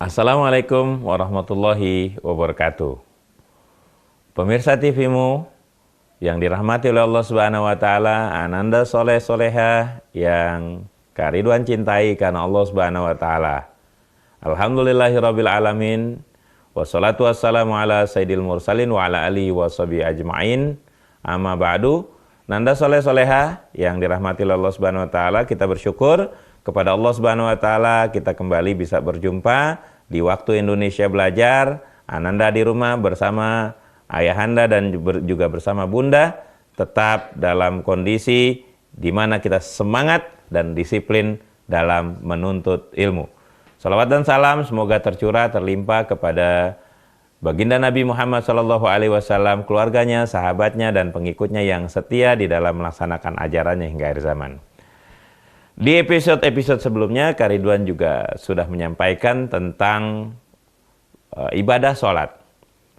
Assalamualaikum warahmatullahi wabarakatuh. Pemirsa TV-mu yang dirahmati oleh Allah Subhanahu wa taala, ananda soleh soleha yang Kak Ridwan cintai karena Allah Subhanahu wa taala. Alhamdulillahirabbil alamin. Wassalatu wassalamu ala sayyidil mursalin wa ala alihi washabihi ajmain. Amma ba'du. Nanda soleh soleha yang dirahmati oleh Allah Subhanahu wa taala, kita bersyukur kepada Allah Subhanahu wa taala kita kembali bisa berjumpa di waktu Indonesia Belajar. Ananda di rumah bersama ayahanda dan juga bersama bunda, tetap dalam kondisi di mana kita semangat dan disiplin dalam menuntut ilmu. Salawat dan salam semoga tercurah terlimpah kepada baginda Nabi Muhammad SAW, keluarganya, sahabatnya, dan pengikutnya yang setia di dalam melaksanakan ajarannya hingga akhir zaman. Di episode-episode sebelumnya, Kak Ridwan juga sudah menyampaikan tentang ibadah sholat.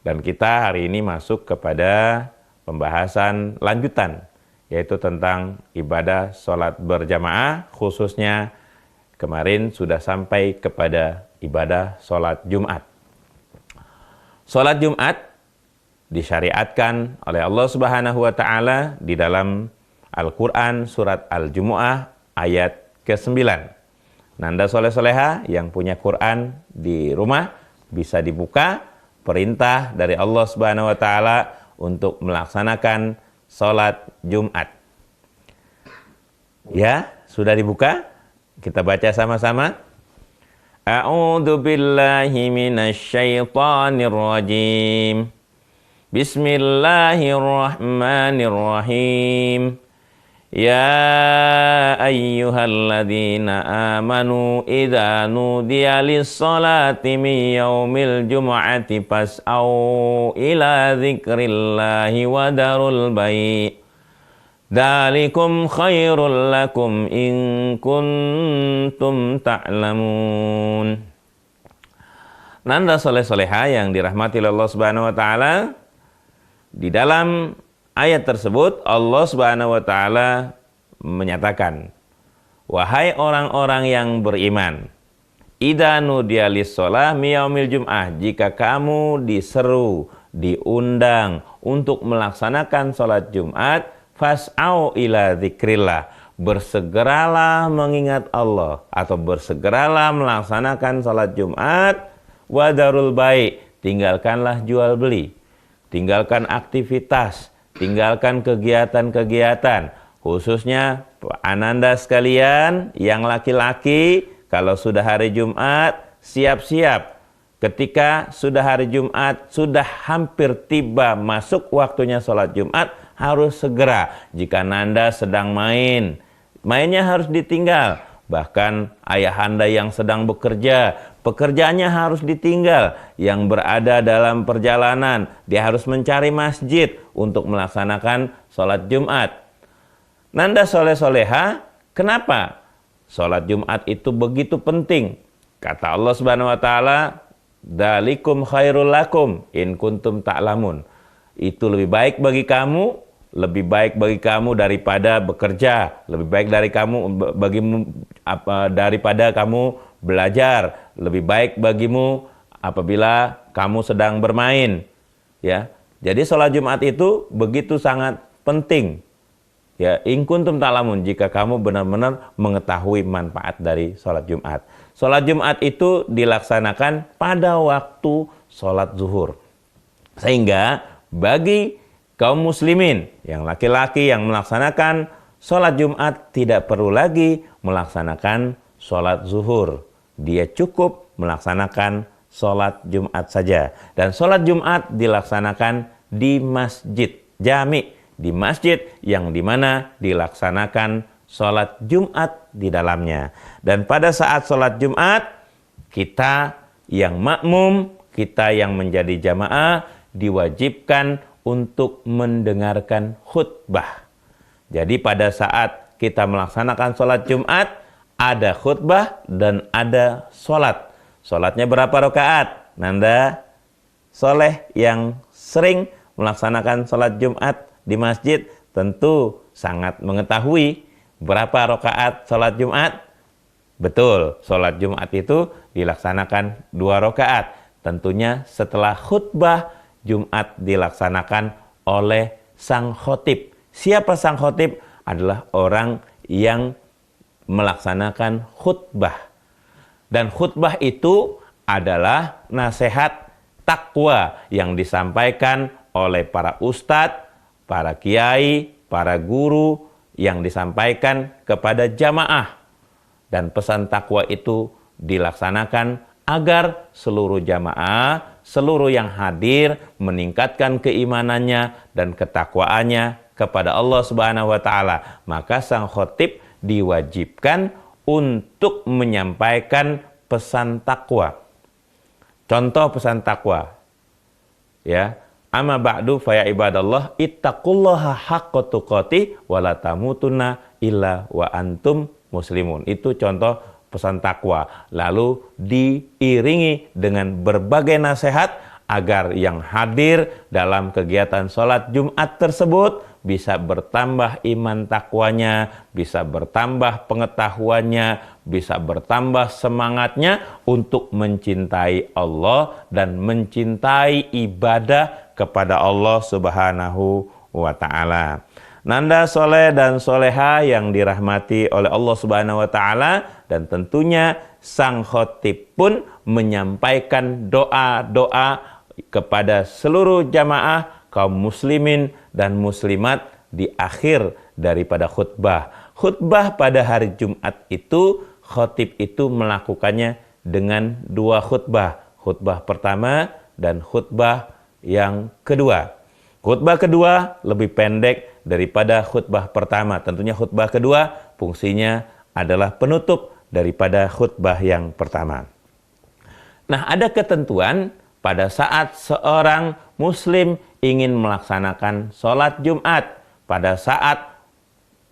Dan kita hari ini masuk kepada pembahasan lanjutan, yaitu tentang ibadah sholat berjamaah, khususnya kemarin sudah sampai kepada ibadah sholat Jumat. Sholat Jumat disyariatkan oleh Allah Subhanahu wa taala di dalam Al-Qur'an surat Al-Jumu'ah ayat ke-9. Nanda soleh-soleha yang punya Quran di rumah bisa dibuka, perintah dari Allah Subhanahu wa taala untuk melaksanakan sholat Jumat. Ya, sudah dibuka? Kita baca sama-sama. A'udzu billahi minasyaitonir rajim. Bismillahirrahmanirrahim. Ya ayyuhalladzina amanu idza nudiya lis-salati min yaumil jumu'ati fas'au ila dzikrillahi wa darul bai'. Dzalikum khairul lakum in kuntum ta'lamun. Nanda soleh-soleha yang dirahmati Allah Subhanahu wa taala, di dalam ayat tersebut Allah Subhanahu wa taala menyatakan, wahai orang-orang yang beriman, idza nudiya lis-shalah mi yaumil jum'ah, jika kamu diseru, diundang untuk melaksanakan salat Jumat, fas'au ila dzikrillah, bersegeralah mengingat Allah atau bersegeralah melaksanakan salat Jumat, wadarul bai', tinggalkanlah jual beli, tinggalkan aktivitas, tinggalkan kegiatan-kegiatan, khususnya ananda sekalian yang laki-laki, kalau sudah hari Jumat siap-siap. Ketika sudah hari Jumat, sudah hampir tiba masuk waktunya sholat Jumat, harus segera. Jika Nanda sedang main, mainnya harus ditinggal. Bahkan ayahanda yang sedang bekerja, pekerjaannya harus ditinggal. Yang berada dalam perjalanan, dia harus mencari masjid untuk melaksanakan sholat Jumat. Nanda soleh-soleha, kenapa sholat Jumat itu begitu penting? Kata Allah Subhanahu wa taala, dzalikum khairul lakum in kuntum ta'lamun. Itu lebih baik bagi kamu, lebih baik bagi kamu daripada bekerja, lebih baik dari kamu daripada kamu belajar, lebih baik bagimu apabila kamu sedang bermain. Ya, jadi sholat Jumat itu begitu sangat penting. Ya, in kuntum ta'lamun, jika kamu benar-benar mengetahui manfaat dari sholat Jumat. Sholat Jumat itu dilaksanakan pada waktu sholat zuhur. Sehingga bagi kaum muslimin yang laki-laki yang melaksanakan sholat Jumat tidak perlu lagi melaksanakan sholat zuhur. Dia cukup melaksanakan sholat Jumat saja. Dan sholat Jumat dilaksanakan di masjid jami, di masjid yang dimana dilaksanakan sholat Jumat di dalamnya. Dan pada saat sholat Jumat, kita yang makmum, kita yang menjadi jamaah diwajibkan untuk mendengarkan khutbah. Jadi pada saat kita melaksanakan sholat Jumat, ada khutbah dan ada sholat. Sholatnya berapa rakaat? Nanda soleh yang sering melaksanakan sholat Jumat di masjid tentu sangat mengetahui berapa rakaat sholat Jumat. Betul, sholat Jumat itu dilaksanakan 2 rakaat. Tentunya setelah khutbah Jumat dilaksanakan oleh sang khotib. Siapa sang khotib? Adalah orang yang melaksanakan khutbah. Dan khutbah itu adalah nasihat takwa yang disampaikan oleh para ustadz, para kiai, para guru yang disampaikan kepada jamaah. Dan pesan takwa itu dilaksanakan agar seluruh jamaah, seluruh yang hadir meningkatkan keimanannya dan ketakwaannya kepada Allah Subhanahu wa taala. Maka sang khotib diwajibkan untuk menyampaikan pesan takwa. Contoh pesan takwa. Ya, amma ba'du fa ya ibadallah ittaqullaha haqqa tuqatih wa la tamutunna illa wa antum muslimun. Itu contoh pesan takwa. Lalu diiringi dengan berbagai nasihat agar yang hadir dalam kegiatan sholat Jumat tersebut bisa bertambah iman takwanya, bisa bertambah pengetahuannya, bisa bertambah semangatnya untuk mencintai Allah dan mencintai ibadah kepada Allah Subhanahu wa ta'ala. Nanda soleh dan soleha yang dirahmati oleh Allah Subhanahu wa ta'ala, dan tentunya sang khotib pun menyampaikan doa-doa kepada seluruh jamaah kaum muslimin dan muslimat di akhir daripada khutbah. Khutbah pada hari Jumat itu, khotib itu melakukannya dengan 2 khutbah. Khutbah pertama dan khutbah yang kedua. Khutbah kedua lebih pendek daripada khutbah pertama. Tentunya khutbah kedua fungsinya adalah penutup daripada khutbah yang pertama. Nah, ada ketentuan pada saat seorang muslim ingin melaksanakan sholat Jumat. Pada saat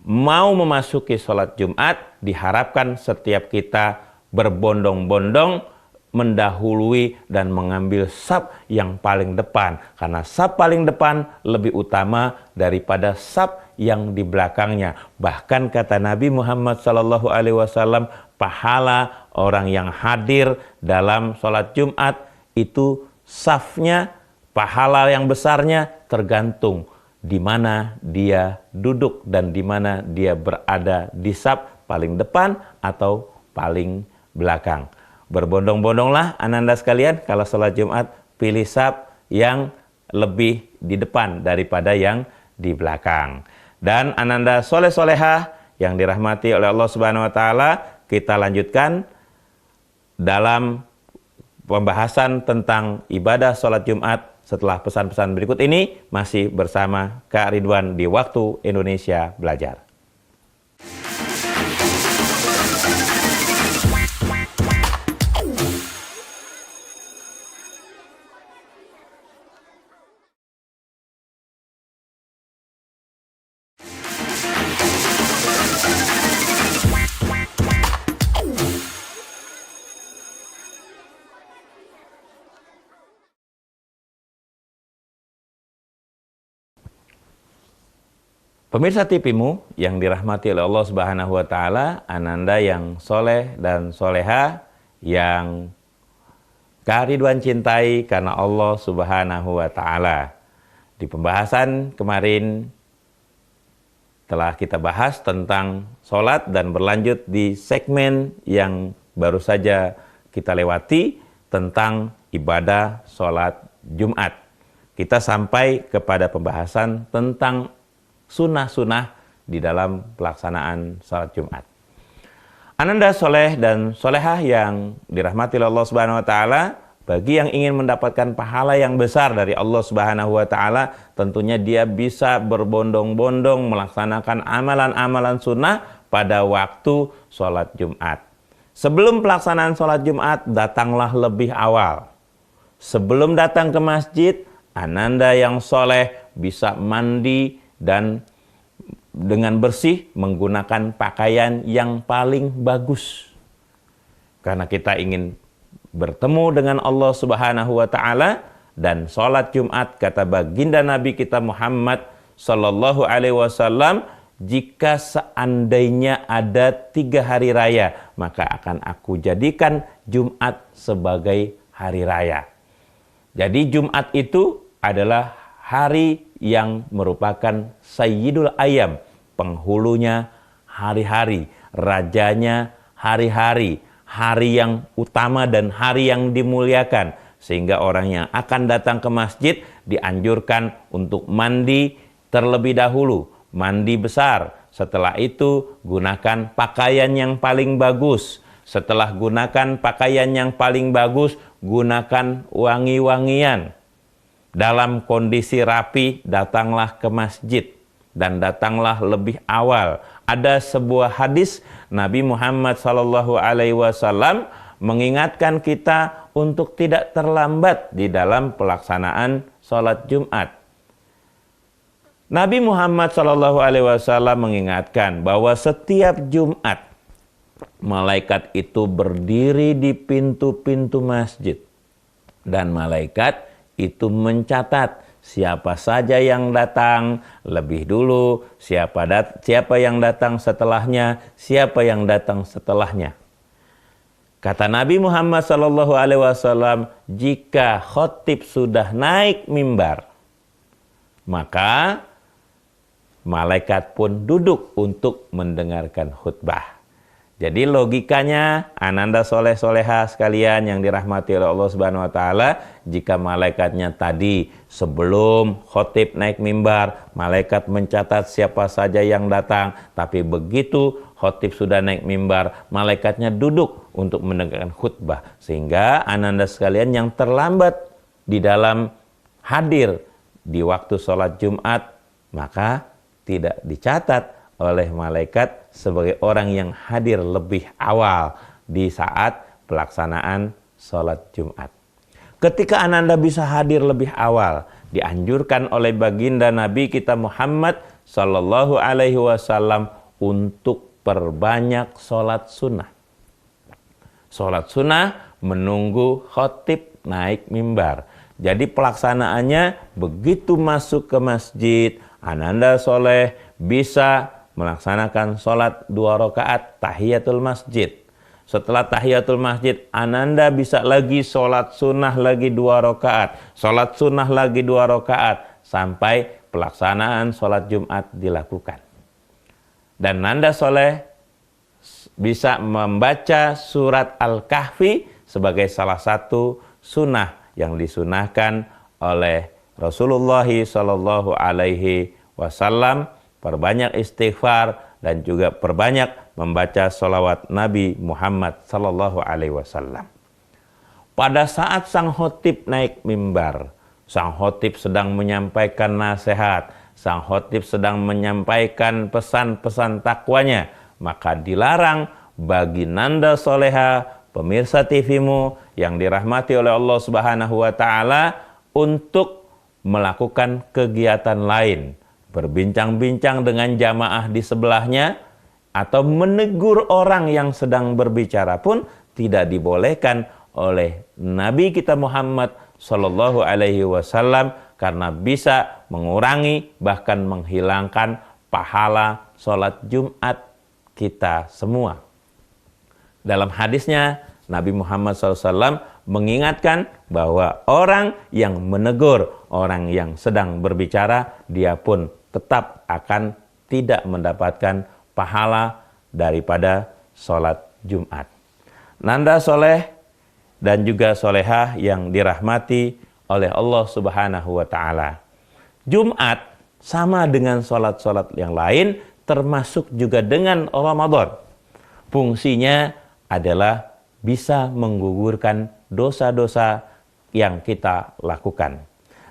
mau memasuki sholat Jumat, diharapkan setiap kita berbondong-bondong mendahului dan mengambil saf yang paling depan, karena saf paling depan lebih utama daripada saf yang di belakangnya. Bahkan kata Nabi Muhammad SAW, pahala orang yang hadir dalam sholat Jumat itu safnya, pahala yang besarnya tergantung di mana dia duduk dan di mana dia berada, di saf paling depan atau paling belakang. Berbondong-bondonglah ananda sekalian kalau sholat Jumat, pilih saf yang lebih di depan daripada yang di belakang. Dan ananda soleh-solehah yang dirahmati oleh Allah Subhanahu wa ta'ala, kita lanjutkan dalam pembahasan tentang ibadah sholat Jumat setelah pesan-pesan berikut ini, masih bersama Kak Ridwan di Waktu Indonesia Belajar. Pemirsa TV-mu yang dirahmati oleh Allah Subhanahu wa ta'ala, ananda yang soleh dan soleha, yang Kak Ridwan cintai karena Allah Subhanahu wa ta'ala. Di pembahasan kemarin telah kita bahas tentang sholat dan berlanjut di segmen yang baru saja kita lewati tentang ibadah sholat Jumat. Kita sampai kepada pembahasan tentang sunnah-sunnah di dalam pelaksanaan salat Jumat. Ananda soleh dan solehah yang dirahmati Allah Subhanahu wa ta'ala, bagi yang ingin mendapatkan pahala yang besar dari Allah Subhanahu wa ta'ala, tentunya dia bisa berbondong-bondong melaksanakan amalan-amalan sunnah pada waktu sholat Jumat. Sebelum pelaksanaan sholat Jumat, datanglah lebih awal. Sebelum datang ke masjid, ananda yang soleh bisa mandi dan dengan bersih menggunakan pakaian yang paling bagus. Karena kita ingin bertemu dengan Allah Subhanahu wa ta'ala, dan sholat Jumat, kata baginda Nabi kita Muhammad sallallahu alaihi wasallam, jika seandainya ada 3 hari raya, maka akan aku jadikan Jumat sebagai hari raya. Jadi Jumat itu adalah hari yang merupakan Sayyidul Ayyam, penghulunya hari-hari, rajanya hari-hari, hari yang utama dan hari yang dimuliakan. Sehingga orang yang akan datang ke masjid dianjurkan untuk mandi terlebih dahulu, mandi besar. Setelah itu gunakan pakaian yang paling bagus. Setelah gunakan pakaian yang paling bagus, gunakan wangi-wangian. Dalam kondisi rapi, datanglah ke masjid dan datanglah lebih awal. Ada sebuah hadis Nabi Muhammad SAW mengingatkan kita untuk tidak terlambat di dalam pelaksanaan sholat Jumat. Nabi Muhammad SAW mengingatkan bahwa setiap Jumat malaikat itu berdiri di pintu-pintu masjid dan malaikat itu mencatat siapa saja yang datang lebih dulu, siapa yang datang setelahnya, siapa yang datang setelahnya. Kata Nabi Muhammad SAW, jika khotib sudah naik mimbar, maka malaikat pun duduk untuk mendengarkan khutbah. Jadi logikanya, ananda soleh soleha sekalian yang dirahmati oleh Allah Subhanahu Wa Taala, jika malaikatnya tadi sebelum khotib naik mimbar, malaikat mencatat siapa saja yang datang, tapi begitu khotib sudah naik mimbar, malaikatnya duduk untuk mendengarkan khutbah, sehingga ananda sekalian yang terlambat di dalam hadir di waktu sholat Jumat, maka tidak dicatat oleh malaikat sebagai orang yang hadir lebih awal di saat pelaksanaan sholat Jumat. Ketika ananda bisa hadir lebih awal, dianjurkan oleh baginda Nabi kita Muhammad Sallallahu Alaihi Wasallam untuk perbanyak sholat sunnah. Sholat sunnah menunggu khotib naik mimbar. Jadi pelaksanaannya begitu masuk ke masjid, ananda soleh bisa melaksanakan sholat 2 rakaat tahiyatul masjid. Setelah tahiyatul masjid, ananda bisa lagi sholat sunnah lagi 2 rakaat, sholat sunnah lagi 2 rakaat, sampai pelaksanaan sholat Jumat dilakukan. Dan ananda soleh bisa membaca surat Al-Kahfi sebagai salah satu sunnah yang disunahkan oleh Rasulullah Sallallahu Alaihi Wasallam. Perbanyak istighfar dan juga perbanyak membaca sholawat Nabi Muhammad Sallallahu Alaihi Wasallam. Pada saat sang khotib naik mimbar, sang khotib sedang menyampaikan nasihat, sang khotib sedang menyampaikan pesan-pesan takwanya, maka dilarang bagi nanda soleha, pemirsa TV-mu yang dirahmati oleh Allah Subhanahu Wa Taala, untuk melakukan kegiatan lain, berbincang-bincang dengan jamaah di sebelahnya, atau menegur orang yang sedang berbicara pun tidak dibolehkan oleh Nabi kita Muhammad Sallallahu Alaihi Wasallam, karena bisa mengurangi bahkan menghilangkan pahala sholat Jumat kita semua. Dalam hadisnya Nabi Muhammad SAW mengingatkan bahwa orang yang menegur orang yang sedang berbicara, dia pun tetap akan tidak mendapatkan pahala daripada sholat Jumat. Nanda soleh dan juga solehah yang dirahmati oleh Allah Subhanahu Wa Taala, Jumat sama dengan sholat-sholat yang lain, termasuk juga dengan Ramadan. Fungsinya adalah bisa menggugurkan dosa-dosa yang kita lakukan.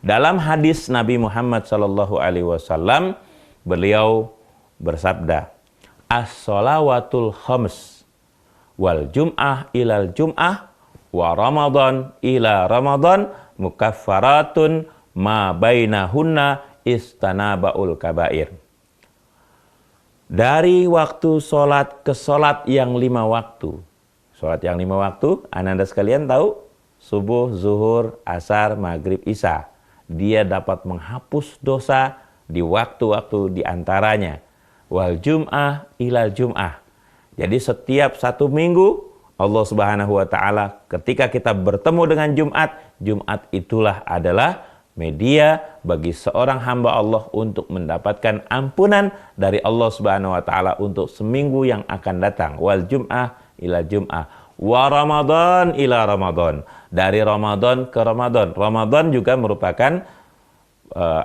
Dalam hadis Nabi Muhammad SAW, beliau bersabda, as-shalawatul khams wal jum'ah ilal jum'ah wa ramadan ila ramadan mukaffaratun ma bainahunna istanabaul kabair. Dari waktu sholat ke sholat yang 5 waktu. Sholat yang 5 waktu, ananda sekalian tahu, subuh, zuhur, asar, maghrib, isya. Dia dapat menghapus dosa di waktu-waktu di antaranya. wal jum'ah ilal jum'ah. Jadi setiap satu minggu Allah Subhanahu wa taala ketika kita bertemu dengan Jumat itulah adalah media bagi seorang hamba Allah untuk mendapatkan ampunan dari Allah Subhanahu wa taala untuk seminggu yang akan datang. Wal jum'ah ila jum'ah wa Ramadan ila Ramadan. Dari Ramadan ke Ramadan. Ramadan juga merupakan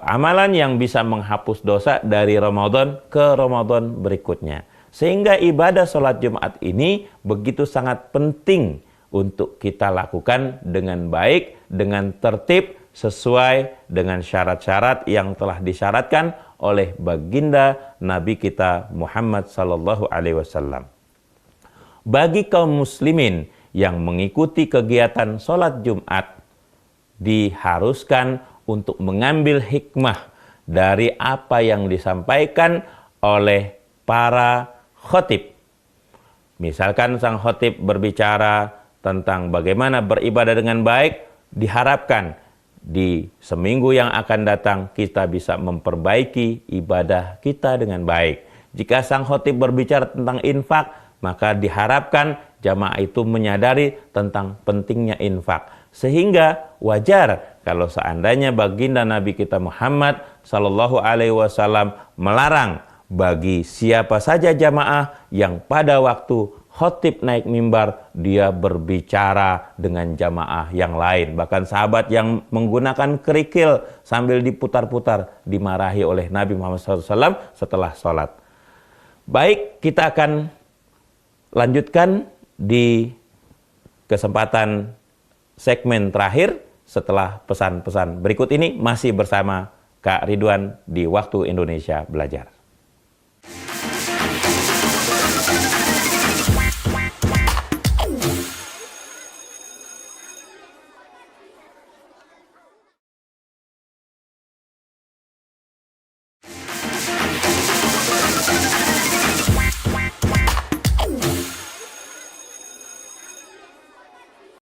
amalan yang bisa menghapus dosa dari Ramadan ke Ramadan berikutnya. Sehingga ibadah sholat Jumat ini begitu sangat penting untuk kita lakukan dengan baik, dengan tertib, sesuai dengan syarat-syarat yang telah disyaratkan oleh baginda Nabi kita Muhammad sallallahu alaihi wasallam. Bagi kaum muslimin yang mengikuti kegiatan sholat Jumat, diharuskan untuk mengambil hikmah dari apa yang disampaikan oleh para khotib. Misalkan sang khotib berbicara tentang bagaimana beribadah dengan baik, diharapkan di seminggu yang akan datang kita bisa memperbaiki ibadah kita dengan baik. Jika sang khotib berbicara tentang infak, maka diharapkan jamaah itu menyadari tentang pentingnya infak. Sehingga wajar kalau seandainya baginda Nabi kita Muhammad sallallahu alaihi wasallam melarang bagi siapa saja jamaah yang pada waktu khotib naik mimbar dia berbicara dengan jamaah yang lain. Bahkan sahabat yang menggunakan kerikil sambil diputar-putar dimarahi oleh Nabi Muhammad SAW setelah sholat. Baik, kita akan lanjutkan di kesempatan segmen terakhir setelah pesan-pesan berikut ini, masih bersama Kak Ridwan di Waktu Indonesia Belajar.